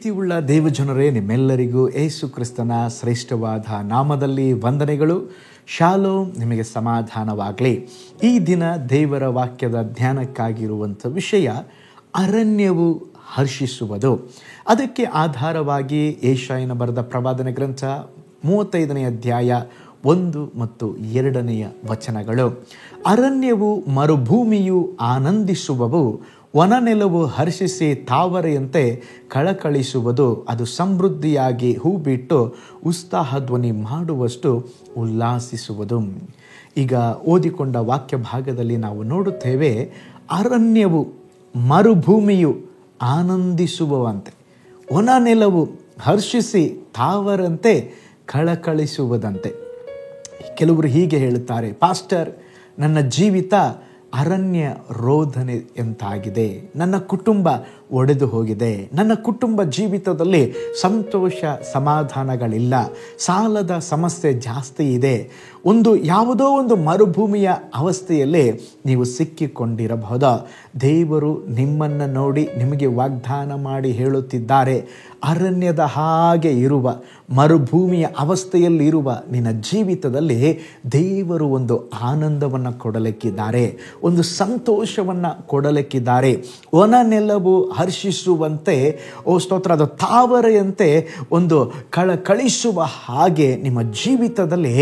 ಪ್ರೀತಿಯುಳ್ಳ ದೇವಜನರೇ, ನಿಮ್ಮೆಲ್ಲರಿಗೂ ಯೇಸು ಕ್ರಿಸ್ತನ ಶ್ರೇಷ್ಠವಾದ ನಾಮದಲ್ಲಿ ವಂದನೆಗಳು. ಶಾಲೋಮ್, ನಿಮಗೆ ಸಮಾಧಾನವಾಗಲಿ. ಈ ದಿನ ದೇವರ ವಾಕ್ಯದ ಧ್ಯಾನಕ್ಕಾಗಿರುವಂಥ ವಿಷಯ ಅರಣ್ಯವು ಹರ್ಷಿಸುವುದು. ಅದಕ್ಕೆ ಆಧಾರವಾಗಿ ಯೆಶಾಯನ ಬರೆದ ಪ್ರವಾದನೆ ಗ್ರಂಥ 35ನೇ ಅಧ್ಯಾಯ 1 ಮತ್ತು 2ನೇ ವಚನಗಳು. ಅರಣ್ಯವು ಮರುಭೂಮಿಯು ಆನಂದಿಸುವವು, ವನನೆಲವು ಹರ್ಷಿಸಿ ತಾವರೆಯಂತೆ ಕಳಕಳಿಸುವುದು. ಅದು ಸಮೃದ್ಧಿಯಾಗಿ ಹೂ ಬಿಟ್ಟು ಉತ್ಸಾಹ ಧ್ವನಿ ಮಾಡುವಷ್ಟು ಉಲ್ಲಾಸಿಸುವುದು. ಈಗ ಓದಿಕೊಂಡ ವಾಕ್ಯ ಭಾಗದಲ್ಲಿ ನಾವು ನೋಡುತ್ತೇವೆ, ಅರಣ್ಯವು ಮರುಭೂಮಿಯು ಆನಂದಿಸುವಂತೆ, ವನನೆಲವು ಹರ್ಷಿಸಿ ತಾವರಂತೆ ಕಳಕಳಿಸುವುದಂತೆ. ಕೆಲವರು ಹೀಗೆ ಹೇಳುತ್ತಾರೆ, ಪಾಸ್ಟರ್, ನನ್ನ ಜೀವಿತ ಅರಣ್ಯ ರೋಧನೆ ಎಂತಾಗಿದೆ, ನನ್ನ ಕುಟುಂಬ ಒಡೆದು ಹೋಗಿದೆ, ನನ್ನ ಕುಟುಂಬ ಜೀವಿತದಲ್ಲಿ ಸಂತೋಷ ಸಮಾಧಾನಗಳಿಲ್ಲ, ಸಾಲದ ಸಮಸ್ಯೆ ಜಾಸ್ತಿ ಇದೆ. ಯಾವುದೋ ಒಂದು ಮರುಭೂಮಿಯ ಅವಸ್ಥೆಯಲ್ಲಿ ನೀವು ಸಿಕ್ಕಿಕೊಂಡಿರಬಹುದು. ದೇವರು ನಿಮ್ಮನ್ನು ನೋಡಿ ನಿಮಗೆ ವಾಗ್ದಾನ ಮಾಡಿ ಹೇಳುತ್ತಿದ್ದಾರೆ, ಅರಣ್ಯದ ಹಾಗೆ ಇರುವ, ಮರುಭೂಮಿಯ ಅವಸ್ಥೆಯಲ್ಲಿ ಇರುವ ನಿನ್ನ ಜೀವಿತದಲ್ಲಿ ದೇವರು ಒಂದು ಆನಂದವನ್ನು ಕೊಡಲಿಕ್ಕಿದ್ದಾರೆ, ಒಂದು ಸಂತೋಷವನ್ನು ಕೊಡಲಿಕ್ಕಿದ್ದಾರೆ. ವನನೆಲವು ಹರ್ಷಿಸುವಂತೆ, ಸ್ತೋತ್ರ, ಅದು ತಾವರೆಯಂತೆ ಒಂದು ಕಳಕಳಿಸುವ ಹಾಗೆ ನಿಮ್ಮ ಜೀವಿತದಲ್ಲಿ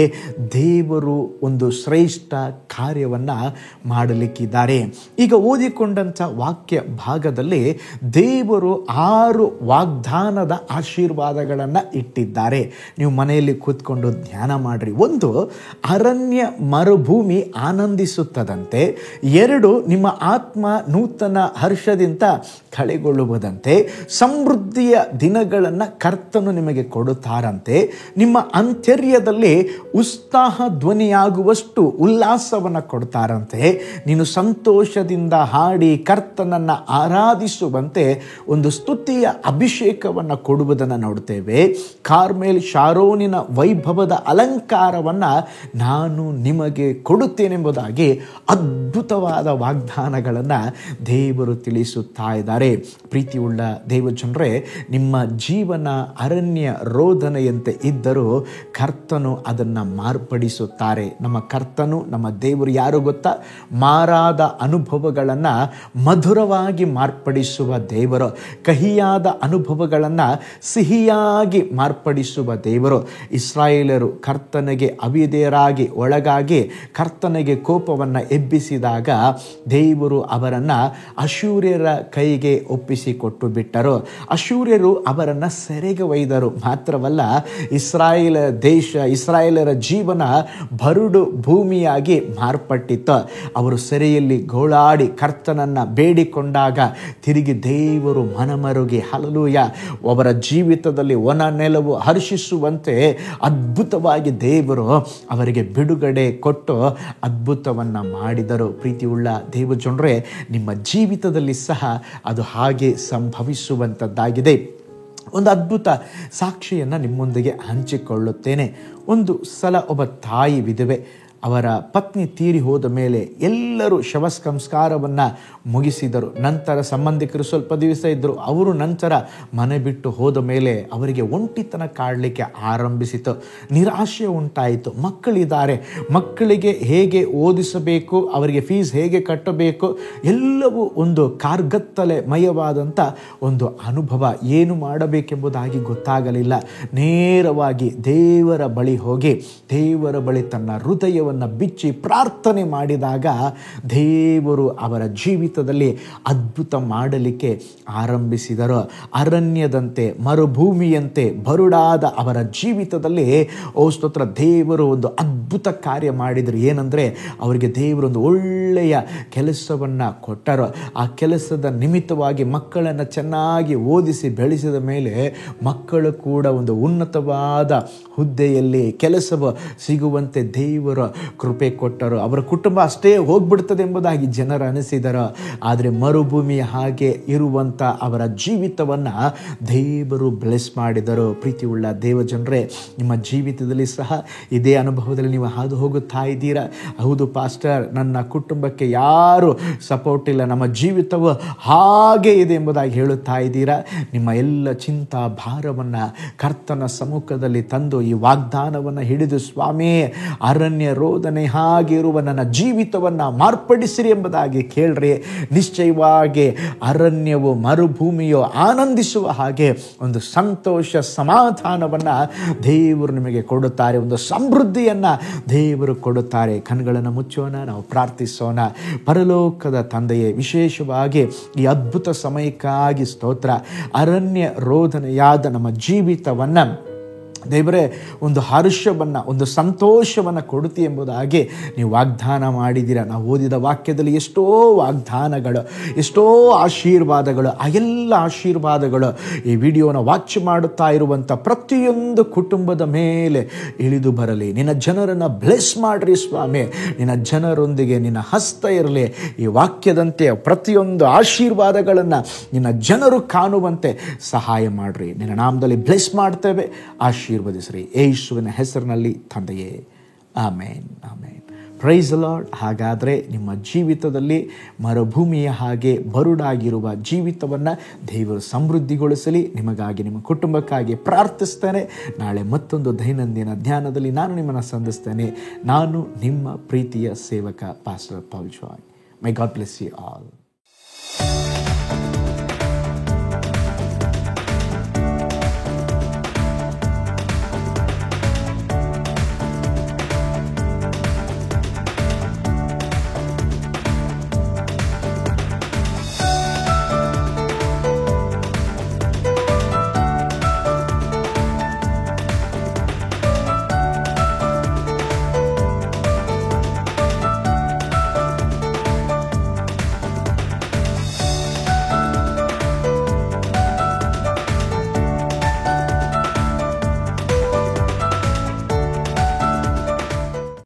ದೇವರು ಒಂದು ಶ್ರೇಷ್ಠ ಕಾರ್ಯವನ್ನು ಮಾಡಲಿಕ್ಕಿದ್ದಾರೆ. ಈಗ ಓದಿಕೊಂಡಂಥ ವಾಕ್ಯ ಭಾಗದಲ್ಲಿ ದೇವರು 6 ವಾಗ್ದಾನದ ಆಶೀರ್ವಾದಗಳನ್ನು ಇಟ್ಟಿದ್ದಾರೆ. ನೀವು ಮನೆಯಲ್ಲಿ ಕೂತ್ಕೊಂಡು ಧ್ಯಾನ ಮಾಡ್ರಿ. 1, ಅರಣ್ಯ ಮರುಭೂಮಿ ಆನಂದಿಸುತ್ತದಂತೆ. 2, ನಿಮ್ಮ ಆತ್ಮ ನೂತನ ಹರ್ಷದಿಂದ ಕಳೆಗೊಳ್ಳುವುದಂತೆ. ಸಮೃದ್ಧಿಯ ದಿನಗಳನ್ನು ಕರ್ತನು ನಿಮಗೆ ಕೊಡುತ್ತಾರಂತೆ. ನಿಮ್ಮ ಅಂತರ್ಯದಲ್ಲಿ ಉತ್ಸಾಹ ಧ್ವನಿಯಾಗುವಷ್ಟು ಉಲ್ಲಾಸವನ್ನು ಕೊಡ್ತಾರಂತೆ. ನೀನು ಸಂತೋಷದಿಂದ ಹಾಡಿ ಕರ್ತನನ್ನು ಆರಾಧಿಸುವಂತೆ ಒಂದು ಸ್ತುತಿಯ ಅಭಿಷೇಕವನ್ನು ಕೊಡುವುದನ್ನು ನೋಡ್ತೇವೆ. ಕಾರ್ಮೆಲ್ ಶಾರೋನಿನ ವೈಭವದ ಅಲಂಕಾರವನ್ನು ನಾನು ನಿಮಗೆ ಕೊಡುತ್ತೇನೆಂಬುದಾಗಿ ಅದ್ಭುತವಾದ ವಾಗ್ದಾನಗಳನ್ನು ದೇವರು ತಿಳಿಸುತ್ತಾ ಇದ್ದಾರೆ. ಪ್ರೀತಿಯುಳ್ಳ ದೇವಜನರೇ, ನಿಮ್ಮ ಜೀವನ ಅರಣ್ಯ ರೋಧನೆಯಂತೆ ಇದ್ದರೂ ಕರ್ತನು ಅದನ್ನು ಮಾರ್ಪಡಿಸುತ್ತಾರೆ. ನಮ್ಮ ಕರ್ತನು, ನಮ್ಮ ದೇವರು ಯಾರು ಗೊತ್ತಾ? ಮಾರಾದ ಅನುಭವಗಳನ್ನು ಮಧುರವಾಗಿ ಮಾರ್ಪಡಿಸುವ ದೇವರು, ಕಹಿಯಾದ ಅನುಭವಗಳನ್ನು ಸಿಹಿಯಾಗಿ ಮಾರ್ಪಡಿಸುವ ದೇವರು. ಇಸ್ರಾಯೇಲರು ಕರ್ತನಿಗೆ ಅವಿಧೇಯರಾಗಿ ಒಳಗಾಗಿ ಕರ್ತನಿಗೆ ಕೋಪವನ್ನು ಎಬ್ಬಿಸಿದಾಗ ದೇವರು ಅವರನ್ನು ಅಶ್ಶೂರ್ಯರ ಕೈಗೆ ಒಪ್ಪಿಸಿಕೊಟ್ಟು ಬಿಟ್ಟರು. ಅಶ್ಶೂರ್ಯರು ಅವರನ್ನು ಸೆರೆಗೆ ಒಯ್ದರು. ಮಾತ್ರವಲ್ಲ, ಇಸ್ರಾಯೇಲರ ಜೀವನ ಬರುಡು ಭೂಮಿಯಾಗಿ ಮಾರ್ಪಟ್ಟಿತ್ತು. ಅವರು ಸೆರೆಯಲ್ಲಿ ಗೋಳಾಡಿ ಕರ್ತನನ್ನು ಬೇಡಿಕೊಂಡಾಗ ತಿರುಗಿ ದೇವರು ಮನಮರುಗಿ, ಹಲ್ಲೆಲೂಯ, ಅವರ ಜೀವಿತದಲ್ಲಿ ವನನೆಲವು ಹರ್ಷಿಸುವಂತೆ ಅದ್ಭುತವಾಗಿ ದೇವರು ಅವರಿಗೆ ಬಿಡುಗಡೆ ಕೊಟ್ಟು ಅದ್ಭುತವನ್ನು ಮಾಡಿದರು. ಪ್ರೀತಿಯುಳ್ಳ ದೇವಜನರೇ, ನಿಮ್ಮ ಜೀವಿತದಲ್ಲಿ ಸಹ ಅದು ಹಾಗೆ ಸಂಭವಿಸುವಂಥದ್ದಾಗಿದೆ. ಒಂದು ಅದ್ಭುತ ಸಾಕ್ಷಿಯನ್ನು ನಿಮ್ಮೊಂದಿಗೆ ಹಂಚಿಕೊಳ್ಳುತ್ತೇನೆ. ಒಂದು ಸಲ ಒಬ್ಬ ತಾಯಿ ವಿಧವೆ, ಅವರ ಪತ್ನಿ ತೀರಿ ಹೋದ ಮೇಲೆ ಎಲ್ಲರೂ ಶವ ಸಂಸ್ಕಾರವನ್ನು ಮುಗಿಸಿದರು. ನಂತರ ಸಂಬಂಧಿಕರು ಸ್ವಲ್ಪ ದಿವಸ ಇದ್ದರು. ಅವರು ನಂತರ ಮನೆ ಬಿಟ್ಟು ಹೋದ ಮೇಲೆ ಅವರಿಗೆ ಒಂಟಿತನ ಕಾಡಲಿಕ್ಕೆ ಆರಂಭಿಸಿತು. ನಿರಾಶೆ ಉಂಟಾಯಿತು. ಮಕ್ಕಳಿದ್ದಾರೆ, ಮಕ್ಕಳಿಗೆ ಹೇಗೆ ಓದಿಸಬೇಕು, ಅವರಿಗೆ ಫೀಸ್ ಹೇಗೆ ಕಟ್ಟಬೇಕು, ಎಲ್ಲವೂ ಒಂದು ಕಾರ್ಗತ್ತಲೆ ಮಯವಾದಂಥ ಒಂದು ಅನುಭವ. ಏನು ಮಾಡಬೇಕೆಂಬುದಾಗಿ ಗೊತ್ತಾಗಲಿಲ್ಲ. ನೇರವಾಗಿ ದೇವರ ಬಳಿ ಹೋಗಿ ದೇವರ ಬಳಿ ತನ್ನ ಹೃದಯವನ್ನು ಬಿಚ್ಚಿ ಪ್ರಾರ್ಥನೆ ಮಾಡಿದಾಗ ದೇವರು ಅವರ ಜೀವಿತದಲ್ಲಿ ಅದ್ಭುತ ಮಾಡಲಿಕ್ಕೆ ಆರಂಭಿಸಿದರು. ಅರಣ್ಯದಂತೆ, ಮರುಭೂಮಿಯಂತೆ ಬರುಡಾದ ಅವರ ಜೀವಿತದಲ್ಲಿ ಸ್ತೋತ್ರ, ದೇವರು ಒಂದು ಅದ್ಭುತ ಕಾರ್ಯ ಮಾಡಿದರು. ಏನಂದರೆ, ಅವರಿಗೆ ದೇವರು ಒಂದು ಒಳ್ಳೆಯ ಕೆಲಸವನ್ನು ಕೊಟ್ಟರು. ಆ ಕೆಲಸದ ನಿಮಿತ್ತವಾಗಿ ಮಕ್ಕಳನ್ನು ಚೆನ್ನಾಗಿ ಓದಿಸಿ ಬೆಳೆಸಿದ ಮೇಲೆ ಮಕ್ಕಳು ಕೂಡ ಒಂದು ಉನ್ನತವಾದ ಹುದ್ದೆಯಲ್ಲಿ ಕೆಲಸ ಸಿಗುವಂತೆ ದೇವರು ಕೃಪೆ ಕೊಟ್ಟರು. ಅವರ ಕುಟುಂಬ ಅಷ್ಟೇ ಹೋಗ್ಬಿಡ್ತದೆ ಎಂಬುದಾಗಿ ಜನರು ಅನಿಸಿದರು. ಆದರೆ ಮರುಭೂಮಿಯ ಹಾಗೆ ಇರುವಂಥ ಅವರ ಜೀವಿತವನ್ನು ದೇವರು ಬ್ಲೆಸ್ ಮಾಡಿದರು. ಪ್ರೀತಿಯುಳ್ಳ ದೇವಜನರೇ, ನಿಮ್ಮ ಜೀವಿತದಲ್ಲಿ ಸಹ ಇದೇ ಅನುಭವದಲ್ಲಿ ನೀವು ಹಾದು ಹೋಗುತ್ತಾ ಇದ್ದೀರಾ. ಹೌದು ಪಾಸ್ಟರ್, ನನ್ನ ಕುಟುಂಬಕ್ಕೆ ಯಾರು ಸಪೋರ್ಟ್ ಇಲ್ಲ, ನಮ್ಮ ಜೀವಿತವು ಹಾಗೆ ಇದೆ ಎಂಬುದಾಗಿ ಹೇಳುತ್ತಾ ಇದ್ದೀರಾ. ನಿಮ್ಮ ಎಲ್ಲ ಚಿಂತಾ ಭಾರವನ್ನು ಕರ್ತನ ಸಮ್ಮುಖದಲ್ಲಿ ತಂದು ಈ ವಾಗ್ದಾನವನ್ನು ಹಿಡಿದು, ಸ್ವಾಮಿ, ಅರಣ್ಯ ರೋದನೆ ಹಾಗಿರುವ ನನ್ನ ಜೀವಿತವನ್ನು ಮಾರ್ಪಡಿಸಿರಿ ಎಂಬುದಾಗಿ ಕೇಳ್ರಿ. ನಿಶ್ಚಯವಾಗಿ ಅರಣ್ಯವು ಮರುಭೂಮಿಯು ಆನಂದಿಸುವ ಹಾಗೆ ಒಂದು ಸಂತೋಷ ಸಮಾಧಾನವನ್ನು ದೇವರು ನಿಮಗೆ ಕೊಡುತ್ತಾರೆ. ಒಂದು ಸಮೃದ್ಧಿಯನ್ನು ದೇವರು ಕೊಡುತ್ತಾರೆ. ಕಣ್ಗಳನ್ನು ಮುಚ್ಚೋಣ, ನಾವು ಪ್ರಾರ್ಥಿಸೋಣ. ಪರಲೋಕದ ತಂದೆಯೇ, ವಿಶೇಷವಾಗಿ ಈ ಅದ್ಭುತ ಸಮಯಕ್ಕಾಗಿ ಸ್ತೋತ್ರ. ಅರಣ್ಯ ರೋದನೆಯಾದ ನಮ್ಮ ಜೀವಿತವನ್ನು ದೇವರೇ ಒಂದು ಹರ್ಷವನ್ನು, ಒಂದು ಸಂತೋಷವನ್ನು ಕೊಡುತ್ತಿ ಎಂಬುದಾಗಿ ನೀವು ವಾಗ್ದಾನ ಮಾಡಿದ್ದೀರಾ. ನಾವು ಓದಿದ ವಾಕ್ಯದಲ್ಲಿ ಎಷ್ಟೋ ವಾಗ್ದಾನಗಳು, ಎಷ್ಟೋ ಆಶೀರ್ವಾದಗಳು. ಆ ಎಲ್ಲ ಆಶೀರ್ವಾದಗಳು ಈ ವಿಡಿಯೋನ ವಾಚ್ ಮಾಡುತ್ತಾ ಇರುವಂಥ ಪ್ರತಿಯೊಂದು ಕುಟುಂಬದ ಮೇಲೆ ಇಳಿದು ಬರಲಿ. ನಿನ್ನ ಜನರನ್ನು ಬ್ಲೆಸ್ ಮಾಡಿರಿ ಸ್ವಾಮಿ. ನಿನ್ನ ಜನರೊಂದಿಗೆ ನಿನ್ನ ಹಸ್ತ ಇರಲಿ. ಈ ವಾಕ್ಯದಂತೆ ಪ್ರತಿಯೊಂದು ಆಶೀರ್ವಾದಗಳನ್ನು ನಿನ್ನ ಜನರು ಕಾಣುವಂತೆ ಸಹಾಯ ಮಾಡಿರಿ. ನಿನ್ನ ನಾಮದಲ್ಲಿ ಬ್ಲೆಸ್ ಮಾಡ್ತೇವೆ. ಆಶೀರ್ವದಿಸ್ರಿ ಯೇಸುವಿನ ಹೆಸರಿನಲ್ಲಿ ತಂದೆಯೇ, amen, amen. Praise the lord. ಹಾಗಾದರೆ ನಿಮ್ಮ ಜೀವಿತದಲ್ಲಿ ಮರುಭೂಮಿಯ ಹಾಗೆ ಬರುಡಾಗಿರುವ ಜೀವಿತವನ್ನು ದೇವರು ಸಮೃದ್ಧಿಗೊಳಿಸಲಿ. ನಿಮಗಾಗಿ, ನಿಮ್ಮ ಕುಟುಂಬಕ್ಕಾಗಿ ಪ್ರಾರ್ಥಿಸ್ತೇನೆ. ನಾಳೆ ಮತ್ತೊಂದು ದೈನಂದಿನ ಧ್ಯಾನದಲ್ಲಿ ನಾನು ನಿಮ್ಮನ್ನು ಸಂಧಿಸ್ತೇನೆ. ನಾನು ನಿಮ್ಮ ಪ್ರೀತಿಯ ಸೇವಕ pastor Paul Joy. My God bless you all.